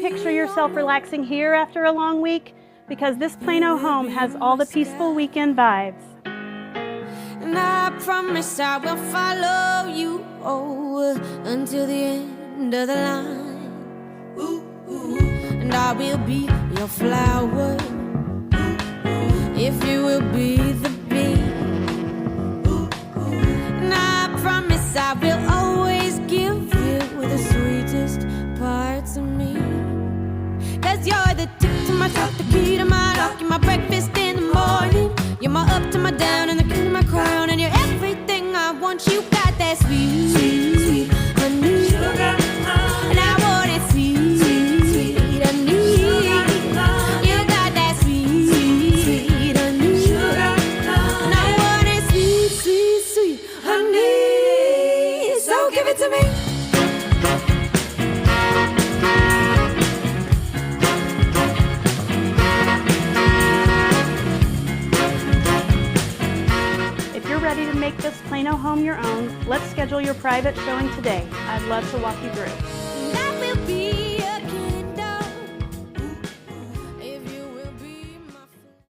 picture yourself relaxing here after a long week? Because this Plano home has all the peaceful weekend vibes. And I promise I will follow you until the end of the line. And I will be your flower if you will be the bee. And I promise I will always give you the sweetest parts of me. 'Cause you're the tip to my top, the key to my lock. You're my breakfast in the morning. You're my up to my down and the king of my crown. And you're everything I want. You got that sweet, sweet honey. And I want it sweet, sweet honey. You got that sweet, sweet honey. And I want it sweet, sweet, sweet honey. So give it to me. Ready to make this Plano home your own, let's schedule your private showing today. I'd love to walk you through.